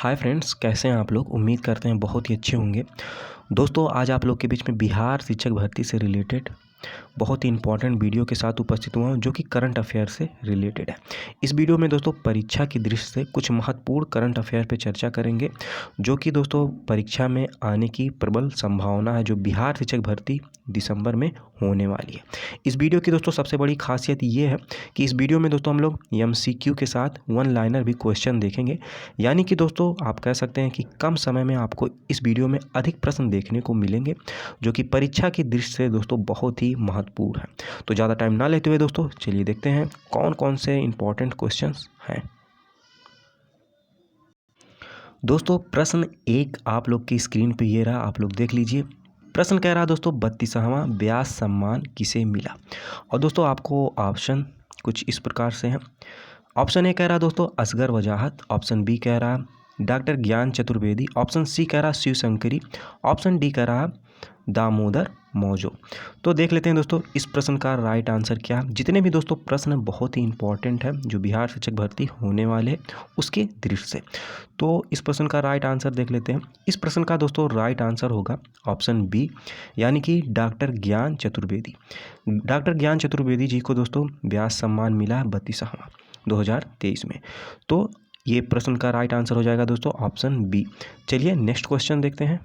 Hi friends, कैसे हैं आप लोग। उम्मीद करते हैं बहुत ही अच्छे होंगे। दोस्तों, आज आप लोग के बीच में बिहार शिक्षक भर्ती से रिलेटेड बहुत ही इंपॉर्टेंट वीडियो के साथ उपस्थित हुआ हूँ, जो कि करंट अफेयर से रिलेटेड है। इस वीडियो में दोस्तों परीक्षा की दृष्टि से कुछ महत्वपूर्ण करंट अफेयर पे चर्चा करेंगे, जो कि दोस्तों परीक्षा में आने की प्रबल संभावना है, जो बिहार शिक्षक भर्ती दिसंबर में होने वाली है। इस वीडियो की दोस्तों सबसे बड़ी खासियत ये है कि इस वीडियो में दोस्तों हम लोग MCQ के साथ वन लाइनर भी क्वेश्चन देखेंगे। यानी कि दोस्तों आप कह सकते हैं कि कम समय में आपको इस वीडियो में अधिक प्रश्न देखने को मिलेंगे, जो कि परीक्षा की दृष्टि से दोस्तों बहुत ही महत्वपूर्ण है। तो ज़्यादा टाइम ना लेते हुए दोस्तों चलिए देखते हैं कौन कौन से इंपॉर्टेंट क्वेश्चंस हैं। दोस्तों प्रश्न एक आप लोग की स्क्रीन पे ये रहा, आप लोग देख लीजिए। प्रश्न कह रहा है दोस्तों 32वां व्यास सम्मान किसे मिला। और दोस्तों आपको ऑप्शन कुछ इस प्रकार से हैं। ऑप्शन ए कह रहा है दोस्तों असगर वजाहत, ऑप्शन बी कह रहा है डॉक्टर ज्ञान चतुर्वेदी, ऑप्शन सी कह रहा शिव शंकरी, ऑप्शन डी कह रहा दामोदर मौजो। तो देख लेते हैं दोस्तों इस प्रश्न का राइट आंसर क्या है। जितने भी दोस्तों प्रश्न बहुत ही इंपॉर्टेंट है जो बिहार शिक्षक भर्ती होने वाले उसके दृष्टि से, तो इस प्रश्न का राइट आंसर देख लेते हैं। इस प्रश्न का दोस्तों राइट आंसर होगा ऑप्शन बी, यानी कि डॉक्टर ज्ञान चतुर्वेदी। डॉक्टर ज्ञान चतुर्वेदी जी को दोस्तों व्यास सम्मान मिला है 32वां 2023 में। तो ये प्रश्न का राइट आंसर हो जाएगा दोस्तों ऑप्शन बी। चलिए नेक्स्ट क्वेश्चन देखते हैं।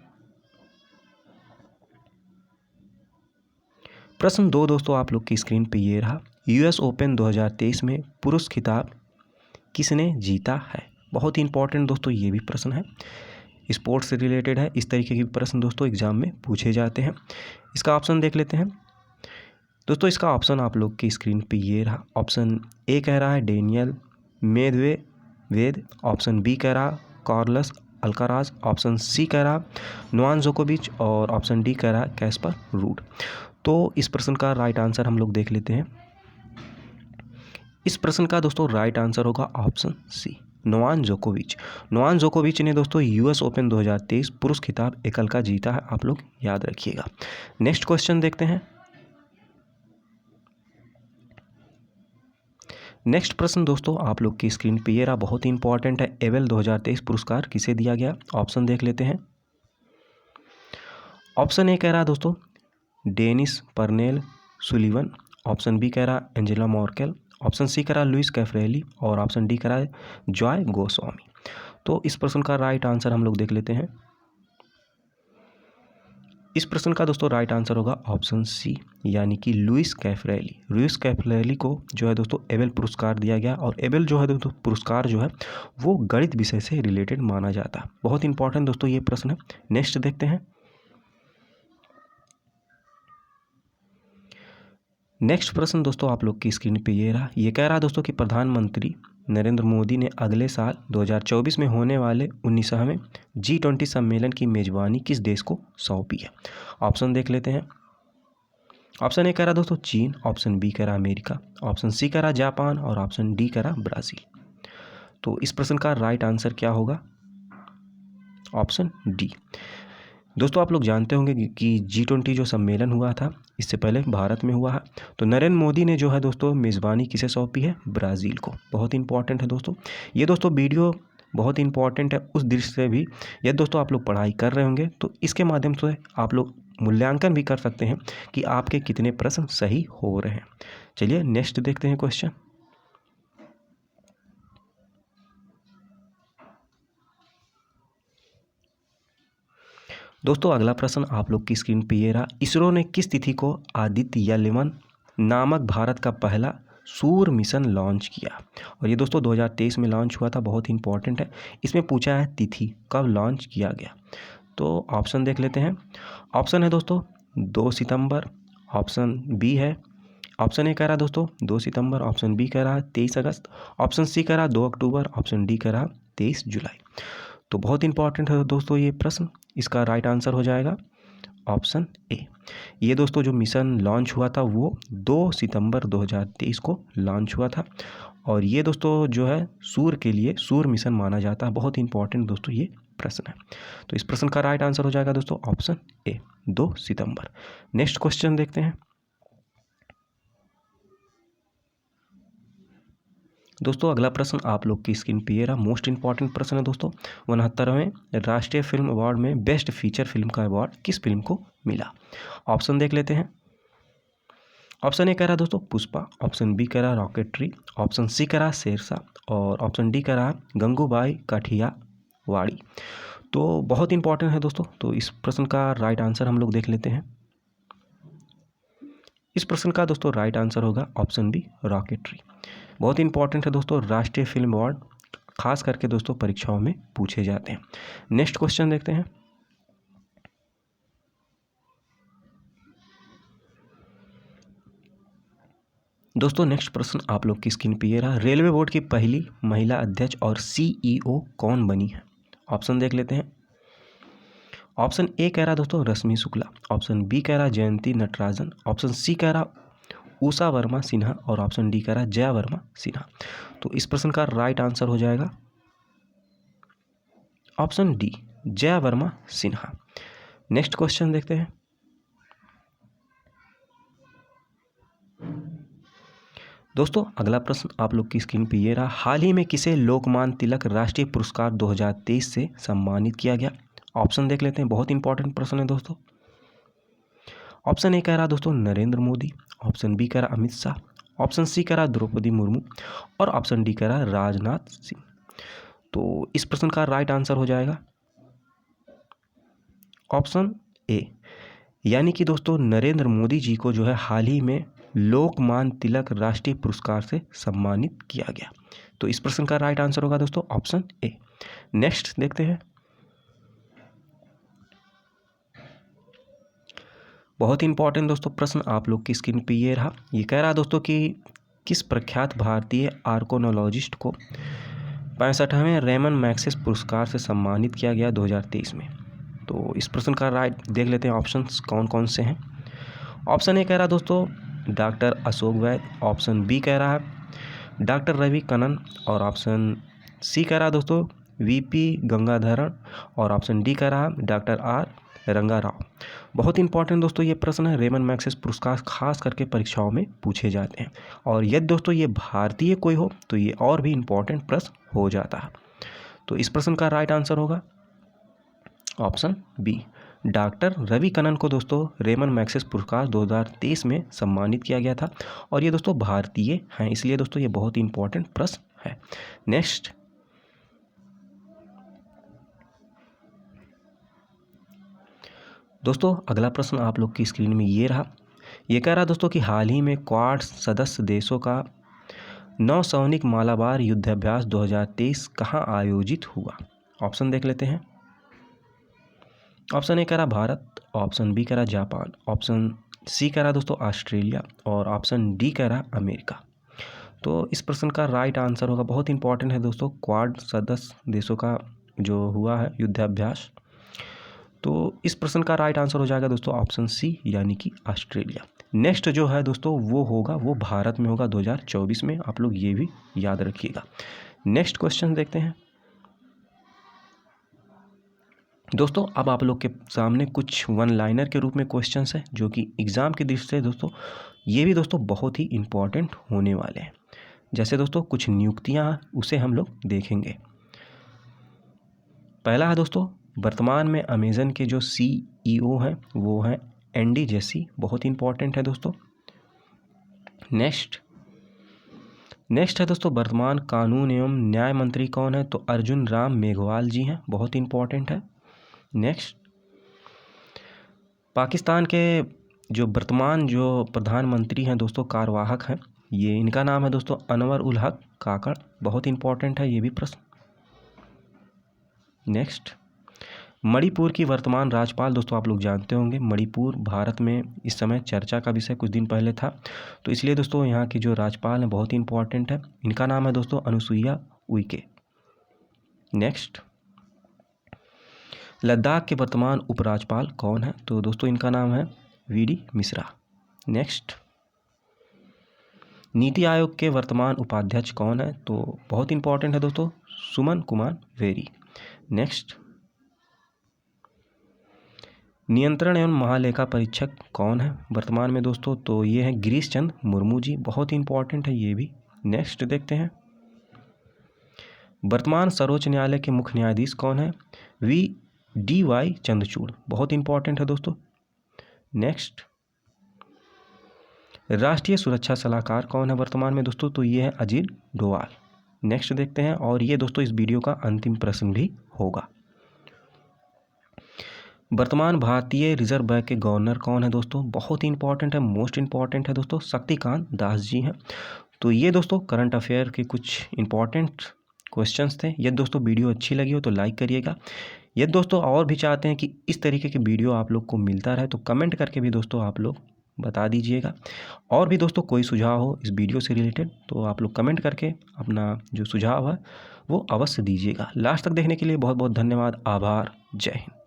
प्रश्न 2 दोस्तों आप लोग की स्क्रीन पे ये रहा। US ओपन 2023 में पुरुष खिताब किसने जीता है। बहुत ही इंपॉर्टेंट दोस्तों ये भी प्रश्न है, स्पोर्ट्स से रिलेटेड है। इस तरीके के प्रश्न दोस्तों एग्जाम में पूछे जाते हैं। इसका ऑप्शन देख लेते हैं दोस्तों। इसका ऑप्शन आप लोग की स्क्रीन पे ये रहा। ऑप्शन ए कह रहा है डेनियल मेदवेदेव, ऑप्शन बी कह रहा कार्लोस अल्काराज, ऑप्शन सी कह रहा नोवाक जोकोविच और ऑप्शन डी कह रहा कैस्पर रूड। तो इस प्रश्न का राइट आंसर हम लोग देख लेते हैं। इस प्रश्न का दोस्तों राइट आंसर होगा ऑप्शन सी नोवाक जोकोविच। नोवाक जोकोविच ने दोस्तों US ओपन 2023 पुरुष खिताब एकल का जीता है, आप लोग याद रखिएगा। नेक्स्ट क्वेश्चन देखते हैं। नेक्स्ट प्रश्न दोस्तों आप लोग की स्क्रीन पे ये रहा, बहुत ही इंपॉर्टेंट है। एबेल 2023 पुरस्कार किसे दिया गया। ऑप्शन देख लेते हैं। ऑप्शन ए कह रहा दोस्तों Dennis Purnell Sullivan, option B कह रहा एंजेला मॉर्केल, ऑप्शन सी कह रहा लुइस कैफ्रेली और ऑप्शन डी कह रहा है जॉय गोस्वामी। तो इस प्रश्न का राइट आंसर हम लोग देख लेते हैं। इस प्रश्न का दोस्तों राइट आंसर होगा ऑप्शन सी, यानी कि लुइस कैफ्रेली। लुइस कैफ्रेली को जो है दोस्तों एबेल पुरस्कार दिया गया, और एबेल जो है दोस्तों पुरस्कार जो है वो गणित विषय से रिलेटेड माना जाता है। बहुत इंपॉर्टेंट दोस्तों ये प्रश्न है। नेक्स्ट देखते हैं। नेक्स्ट प्रश्न दोस्तों आप लोग की स्क्रीन पे ये रहा। ये कह रहा है दोस्तों कि प्रधानमंत्री नरेंद्र मोदी ने अगले साल 2024 में होने वाले 19वें G20 सम्मेलन की मेजबानी किस देश को सौंपी है। ऑप्शन देख लेते हैं। ऑप्शन ए कह रहा दोस्तों चीन, ऑप्शन बी कह रहा अमेरिका, ऑप्शन सी कह रहा जापान और ऑप्शन डी कह रहा ब्राज़ील। तो इस प्रश्न का राइट आंसर क्या होगा। Option D. दोस्तों आप लोग जानते होंगे कि G20 जो सम्मेलन हुआ था इससे पहले भारत में हुआ है। तो नरेंद्र मोदी ने जो है दोस्तों मेज़बानी किसे सौंपी है, ब्राज़ील को। बहुत इंपॉर्टेंट है दोस्तों ये। दोस्तों वीडियो बहुत इंपॉर्टेंट है उस दृष्टि से भी। यदि दोस्तों आप लोग पढ़ाई कर रहे होंगे तो इसके माध्यम से आप लोग मूल्यांकन भी कर सकते हैं कि आपके कितने प्रश्न सही हो रहे हैं। चलिए नेक्स्ट देखते हैं क्वेश्चन। दोस्तों अगला प्रश्न आप लोग की स्क्रीन पे ये रहा। इसरो ने किस तिथि को आदित्य L1 नामक भारत का पहला सूर्य मिशन लॉन्च किया। और ये दोस्तों 2023 में लॉन्च हुआ था। बहुत ही इंपॉर्टेंट है। इसमें पूछा है तिथि कब लॉन्च किया गया। तो ऑप्शन देख लेते हैं। ऑप्शन है दोस्तों 2 सितंबर, ऑप्शन बी है, ऑप्शन ए कह रहा दोस्तों 2 सितंबर, ऑप्शन बी कह रहा 23 अगस्त, ऑप्शन सी कह रहा 2 अक्टूबर, ऑप्शन डी कह रहा 23 जुलाई। तो बहुत इंपॉर्टेंट है दोस्तों ये प्रश्न। इसका राइट आंसर हो जाएगा ऑप्शन ए। ये दोस्तों जो मिशन लॉन्च हुआ था वो 2 सितंबर 2023 को लॉन्च हुआ था। और ये दोस्तों जो है सूर्य के लिए सूर्य मिशन माना जाता है। बहुत इंपॉर्टेंट दोस्तों ये प्रश्न है। तो इस प्रश्न का राइट आंसर हो जाएगा दोस्तों option A 2 September. Next question देखते हैं। दोस्तों अगला प्रश्न आप लोग की स्क्रीन पे ये रहा, मोस्ट इंपॉर्टेंट प्रश्न है दोस्तों। 69वें राष्ट्रीय फिल्म अवार्ड में बेस्ट फीचर फिल्म का अवार्ड किस फिल्म को मिला? ऑप्शन देख लेते हैं। ऑप्शन ए कह रहा दोस्तों पुष्पा, ऑप्शन बी कह रहा रॉकेटरी, ऑप्शन सी कह रहा शेरशाह और ऑप्शन डी कह रहा गंगूबाई काठियावाड़ी। तो बहुत इंपॉर्टेंट है दोस्तों, तो इस प्रश्न का राइट आंसर हम लोग देख लेते हैं। इस प्रश्न का दोस्तों राइट आंसर होगा ऑप्शन बी रॉकेटरी। बहुत इंपॉर्टेंट है दोस्तों, राष्ट्रीय फिल्म अवार्ड खास करके दोस्तों परीक्षाओं में पूछे जाते हैं। नेक्स्ट क्वेश्चन देखते हैं। दोस्तों नेक्स्ट प्रश्न आप लोग की स्क्रीन पे ये रहा, रेलवे बोर्ड की पहली महिला अध्यक्ष और सीईओ कौन बनी है? ऑप्शन देख लेते हैं। ऑप्शन ए कह रहा दोस्तों रश्मि शुक्ला, ऑप्शन बी कह रहा जयंती नटराजन, ऑप्शन सी कह रहा उषा वर्मा सिन्हा और ऑप्शन डी कह रहा जया वर्मा सिन्हा। तो इस प्रश्न का राइट आंसर हो जाएगा option D Jaya Verma Sinha. Next question देखते हैं। दोस्तों अगला प्रश्न आप लोग की स्क्रीन पे ये रहा, हाल ही में किसे लोकमान्य तिलक राष्ट्रीय पुरस्कार 2023 से सम्मानित किया गया? ऑप्शन देख लेते हैं, बहुत इंपॉर्टेंट प्रश्न है दोस्तों। ऑप्शन ए कह रहा दोस्तों नरेंद्र मोदी, ऑप्शन बी कह रहा अमित शाह, ऑप्शन सी कह रहा द्रौपदी मुर्मू और ऑप्शन डी कह रहा राजनाथ सिंह। तो इस प्रश्न का राइट आंसर हो जाएगा ऑप्शन ए, यानी कि दोस्तों नरेंद्र मोदी जी को जो है हाल ही में लोकमान्य तिलक राष्ट्रीय पुरस्कार से सम्मानित किया गया। तो इस प्रश्न का राइट आंसर होगा दोस्तों ऑप्शन ए। नेक्स्ट देखते हैं। बहुत इंपॉर्टेंट दोस्तों प्रश्न आप लोग की स्क्रीन पे ये रहा, ये कह रहा दोस्तों कि किस प्रख्यात भारतीय आर्कोनोलॉजिस्ट को 65वें रेमन मैग्सेसे पुरस्कार से सम्मानित किया गया 2023 में? तो इस प्रश्न का राइट देख लेते हैं, ऑप्शंस कौन कौन से हैं। ऑप्शन ए कह रहा दोस्तों डॉक्टर अशोक वैद, ऑप्शन बी कह रहा है डॉक्टर रवि कन्नन और ऑप्शन सी कह रहा दोस्तों वीपी गंगाधरन और ऑप्शन डी कह रहा डॉक्टर आर रंगा राव। बहुत इंपॉर्टेंट दोस्तों ये प्रश्न है, रेमन मैग्सेसे पुरस्कार खास करके परीक्षाओं में पूछे जाते हैं और यदि दोस्तों ये भारतीय कोई हो तो ये और भी इंपॉर्टेंट प्रश्न हो जाता है। तो इस प्रश्न का राइट आंसर होगा option B, doctor Ravi Kannan को दोस्तों रेमन मैग्सेसे पुरस्कार 2023 में सम्मानित किया गया था और ये दोस्तों भारतीय हैं, इसलिए दोस्तों ये बहुत ही इंपॉर्टेंट प्रश्न है। नेक्स्ट दोस्तों अगला प्रश्न आप लोग की स्क्रीन में ये रहा, ये कह रहा दोस्तों कि हाल ही में क्वाड सदस्य देशों का नौसैनिक मालाबार युद्धाभ्यास 2023 कहाँ आयोजित हुआ? ऑप्शन देख लेते हैं। ऑप्शन ए कह रहा भारत, ऑप्शन बी कह रहा जापान, ऑप्शन सी कह रहा दोस्तों ऑस्ट्रेलिया और ऑप्शन डी कह रहा अमेरिका। तो इस प्रश्न का राइट आंसर होगा, बहुत इंपॉर्टेंट है दोस्तों, क्वाड सदस्य देशों का जो हुआ है युद्धाभ्यास, तो इस प्रश्न का राइट आंसर हो जाएगा दोस्तों ऑप्शन सी यानी कि ऑस्ट्रेलिया। नेक्स्ट जो है दोस्तों वो होगा, वो भारत में होगा 2024 में, आप लोग ये भी याद रखिएगा। नेक्स्ट क्वेश्चन देखते हैं। दोस्तों अब आप लोग के सामने कुछ वन लाइनर के रूप में क्वेश्चंस हैं जो कि एग्ज़ाम की दृष्टि से दोस्तों ये भी दोस्तों बहुत ही इम्पॉर्टेंट होने वाले हैं। जैसे दोस्तों कुछ नियुक्तियां उसे हम लोग देखेंगे। पहला है दोस्तों वर्तमान में अमेज़न के जो सीईओ हैं वो हैं एंडी जेसी, बहुत इंपॉर्टेंट है दोस्तों। नेक्स्ट है दोस्तों वर्तमान कानून एवं न्याय मंत्री कौन है? तो अर्जुन राम मेघवाल जी हैं, बहुत इंपॉर्टेंट है। नेक्स्ट पाकिस्तान के जो वर्तमान जो प्रधानमंत्री हैं दोस्तों कार्यवाहक हैं, ये इनका नाम है दोस्तों अनवर उल हक काकड़, बहुत इंपॉर्टेंट है ये भी प्रश्न। नेक्स्ट मणिपुर की वर्तमान राज्यपाल दोस्तों आप लोग जानते होंगे, मणिपुर भारत में इस समय चर्चा का विषय कुछ दिन पहले था, तो इसलिए दोस्तों यहाँ की जो राज्यपाल हैं बहुत ही इंपॉर्टेंट है, इनका नाम है दोस्तों अनुसुईया उइके। नेक्स्ट लद्दाख के वर्तमान उपराज्यपाल कौन है? तो दोस्तों इनका नाम है वीडी मिश्रा। नेक्स्ट नीति आयोग के वर्तमान उपाध्यक्ष कौन है? तो बहुत इंपॉर्टेंट है दोस्तों सुमन कुमार वेरी। नेक्स्ट नियंत्रण एवं महालेखा परीक्षक कौन है वर्तमान में दोस्तों? तो ये है गिरीश चंद्र मुर्मू जी, बहुत इंपॉर्टेंट है ये भी। नेक्स्ट देखते हैं। वर्तमान सर्वोच्च न्यायालय के मुख्य न्यायाधीश कौन है? डी.वाई. चंद्रचूड़। बहुत इंपॉर्टेंट है दोस्तों। नेक्स्ट, राष्ट्रीय सुरक्षा सलाहकार कौन है वर्तमान में दोस्तों? तो ये है अजीत डोवाल। नेक्स्ट देखते हैं, और ये दोस्तों इस वीडियो का अंतिम प्रश्न भी होगा। वर्तमान भारतीय रिजर्व बैंक के गवर्नर कौन है दोस्तों? बहुत ही इंपॉर्टेंट है, मोस्ट इंपॉर्टेंट है दोस्तों, शक्तिकांत दास जी हैं। तो ये दोस्तों करंट अफेयर के कुछ इंपॉर्टेंट क्वेश्चंस थे। यदि दोस्तों वीडियो अच्छी लगी हो तो लाइक करिएगा। यदि दोस्तों और भी चाहते हैं कि इस तरीके के वीडियो आप लोग को मिलता रहे तो कमेंट करके भी दोस्तों आप लोग बता दीजिएगा। और भी दोस्तों कोई सुझाव हो इस वीडियो से रिलेटेड तो आप लोग कमेंट करके अपना जो सुझाव है वो अवश्य दीजिएगा। लास्ट तक देखने के लिए बहुत बहुत धन्यवाद। आभार। जय हिंद।